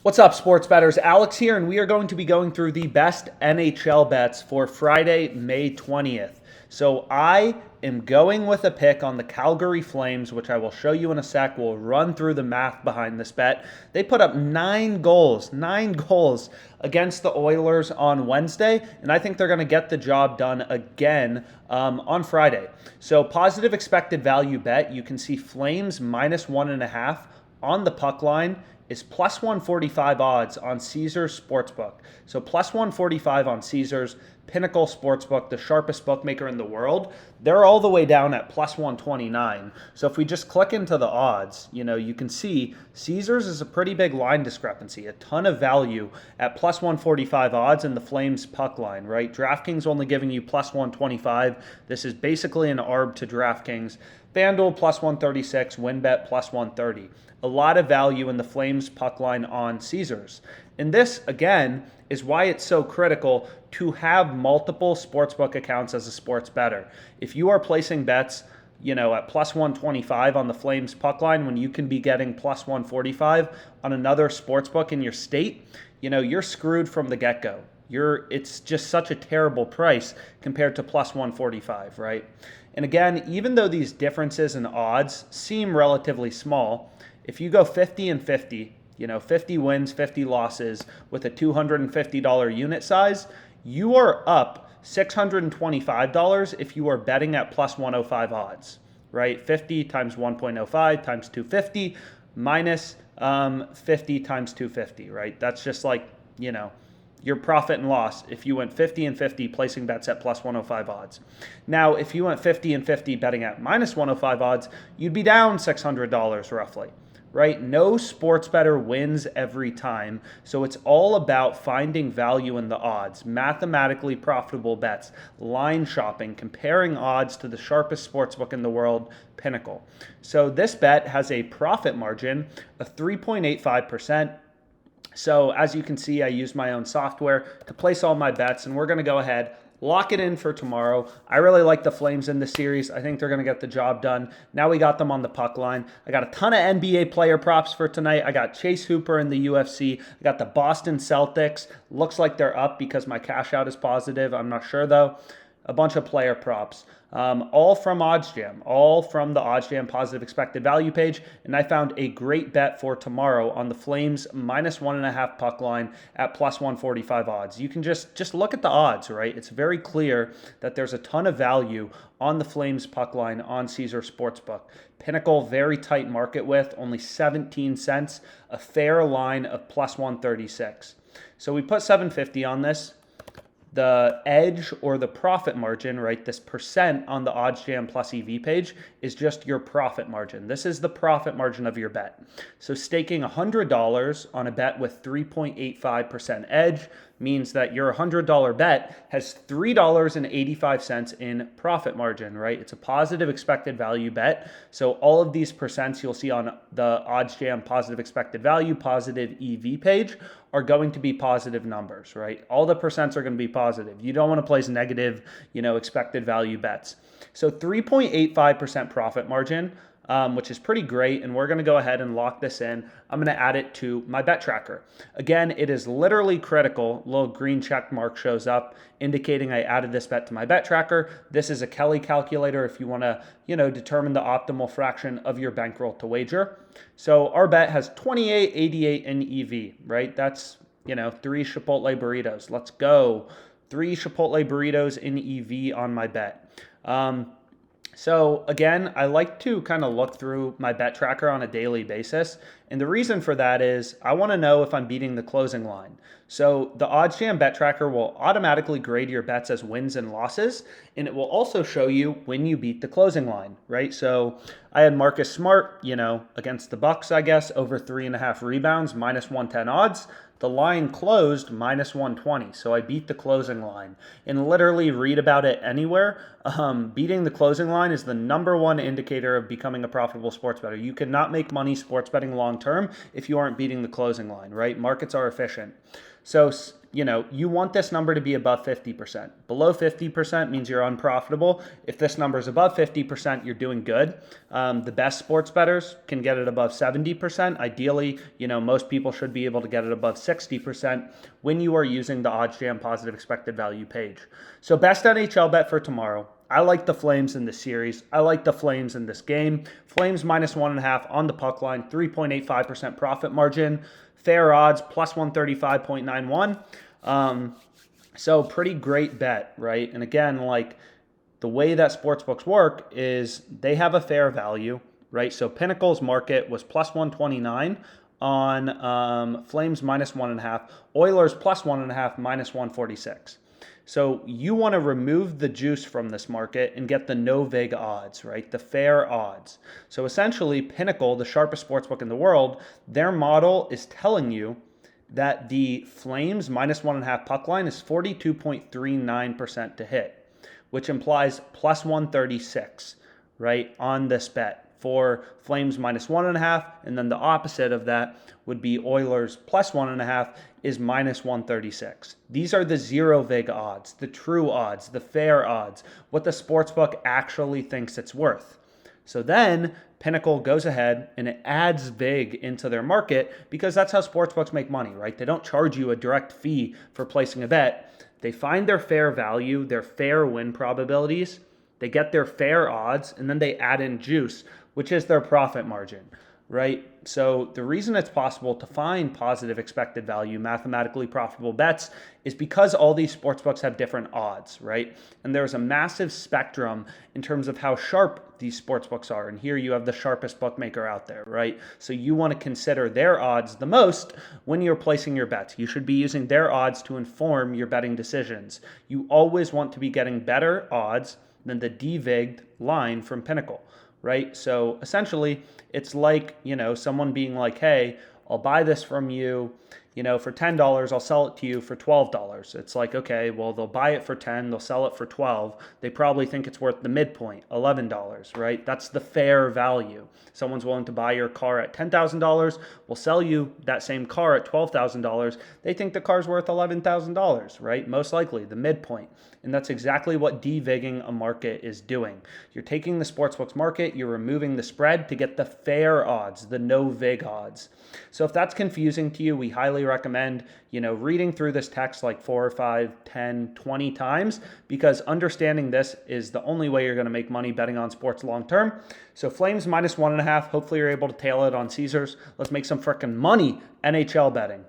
What's up, sports bettors? Alex here, and we are going to be going through the best NHL bets for Friday, May 20th. So I am going with a pick on the Calgary Flames, which I will show you in a sec. We'll run through the math behind this bet. They put up nine goals against the Oilers on Wednesday, and I think they're going to get the job done again on Friday. So positive expected value bet, you can see Flames -1.5 on the puck line is plus 145 odds on Caesars Sportsbook. So plus 145 on Caesars, Pinnacle Sportsbook, the sharpest bookmaker in the world. They're all the way down at plus 129. So if we just click into the odds, you can see Caesars is a pretty big line discrepancy, a ton of value at plus 145 odds in the Flames puck line, right? DraftKings only giving you plus 125. This is basically an arb to DraftKings. FanDuel plus 136, WinBet plus 130. A lot of value in the Flames puck line on Caesars. And this, again, is why it's so critical to have multiple sportsbook accounts as a sports bettor. If you are placing bets, at plus 125 on the Flames puck line when you can be getting plus 145 on another sportsbook in your state, you're screwed from the get-go. It's just such a terrible price compared to plus 145, right? And again, even though these differences in odds seem relatively small, if you go 50 and 50, 50 wins, 50 losses with a $250 unit size, you are up $625 if you are betting at plus 105 odds, right? 50 times 1.05 times 250 minus 50 times 250, right? That's just like, your profit and loss if you went 50 and 50 placing bets at plus 105 odds. Now, if you went 50 and 50 betting at minus 105 odds, you'd be down $600 roughly, right? No sports bettor wins every time. So it's all about finding value in the odds, mathematically profitable bets, line shopping, comparing odds to the sharpest sportsbook in the world, Pinnacle. So this bet has a profit margin of 3.85%. So as you can see, I use my own software to place all my bets, and we're going to go ahead, lock it in for tomorrow. I really like the Flames in this series. I think they're going to get the job done. Now we got them on the puck line. I got a ton of NBA player props for tonight. I got Chase Hooper in the UFC. I got the Boston Celtics. Looks like they're up because my cash out is positive. I'm not sure though. A bunch of player props. All from OddsJam, all from the OddsJam positive expected value page. And I found a great bet for tomorrow on the Flames -1.5 puck line at plus 145 odds. You can just look at the odds, right? It's very clear that there's a ton of value on the Flames puck line on Caesar Sportsbook. Pinnacle, very tight market width, only 17 cents, a fair line of plus 136. So we put 750 on this. The edge or the profit margin, right, this percent on the OddsJam plus EV page is just your profit margin. This is the profit margin of your bet. So staking $100 on a bet with 3.85% edge means that your $100 bet has $3.85 in profit margin, right? It's a positive expected value bet. So all of these percents you'll see on the OddsJam positive expected value, positive EV page are going to be positive numbers, right? All the percents are going to be positive. You don't want to place negative, expected value bets. So 3.85% profit margin, which is pretty great. And we're going to go ahead and lock this in. I'm going to add it to my bet tracker. Again, it is literally critical. A little green check mark shows up indicating I added this bet to my bet tracker. This is a Kelly calculator if you want to, determine the optimal fraction of your bankroll to wager. So our bet has 28.88 in EV, right? That's, 3 Chipotle burritos. Let's go. 3 Chipotle burritos in EV on my bet. So again, I like to kind of look through my bet tracker on a daily basis. And the reason for that is I want to know if I'm beating the closing line. So the OddsJam bet tracker will automatically grade your bets as wins and losses. And it will also show you when you beat the closing line, right? So I had Marcus Smart, against the Bucks, I guess, over 3.5 rebounds, -110 odds. The line closed -120, so I beat the closing line. And literally read about it anywhere. Beating the closing line is the number one indicator of becoming a profitable sports bettor. You cannot make money sports betting long term if you aren't beating the closing line, right? Markets are efficient. So, you want this number to be above 50%. Below 50% means you're unprofitable. If this number is above 50%, you're doing good. The best sports bettors can get it above 70%. Ideally, most people should be able to get it above 60% when you are using the OddsJam positive expected value page. So best NHL bet for tomorrow. I like the Flames in this series. I like the Flames in this game. Flames minus 1.5 on the puck line, 3.85% profit margin. Fair odds, plus 135.91. So pretty great bet, right? And again, the way that sportsbooks work is they have a fair value, right? So Pinnacle's market was plus 129 on Flames minus 1.5. Oilers plus 1.5 minus 146. So you want to remove the juice from this market and get the no vig odds, right? The fair odds. So essentially, Pinnacle, the sharpest sportsbook in the world, their model is telling you that the Flames minus 1.5 puck line is 42.39% to hit, which implies plus 136, right, on this bet for Flames minus 1.5, and then the opposite of that would be Oilers plus 1.5 is minus 136. These are the zero vig odds, the true odds, the fair odds, what the sportsbook actually thinks it's worth. So then Pinnacle goes ahead and it adds vig into their market because that's how sportsbooks make money, right? They don't charge you a direct fee for placing a bet. They find their fair value, their fair win probabilities, they get their fair odds, and then they add in juice, which is their profit margin, right? So the reason it's possible to find positive expected value, mathematically profitable bets is because all these sportsbooks have different odds, right? And there's a massive spectrum in terms of how sharp these sportsbooks are. And here you have the sharpest bookmaker out there, right? So you want to consider their odds the most when you're placing your bets. You should be using their odds to inform your betting decisions. You always want to be getting better odds than the devigged line from Pinnacle, right? So essentially, it's like, someone being like, hey, I'll buy this from you, for $10, I'll sell it to you for $12. It's like, okay, well, they'll buy it for 10, they'll sell it for 12. They probably think it's worth the midpoint, $11, right? That's the fair value. Someone's willing to buy your car at $10,000, will sell you that same car at $12,000. They think the car's worth $11,000, right? Most likely, the midpoint. And that's exactly what devigging a market is doing. You're taking the sportsbooks market, you're removing the spread to get the fair odds, the no vig odds. So if that's confusing to you, we highly recommend, reading through this text like 4 or 5, 10, 20 times, because understanding this is the only way you're going to make money betting on sports long term. So Flames minus 1.5. Hopefully you're able to tail it on Caesars. Let's make some freaking money NHL betting.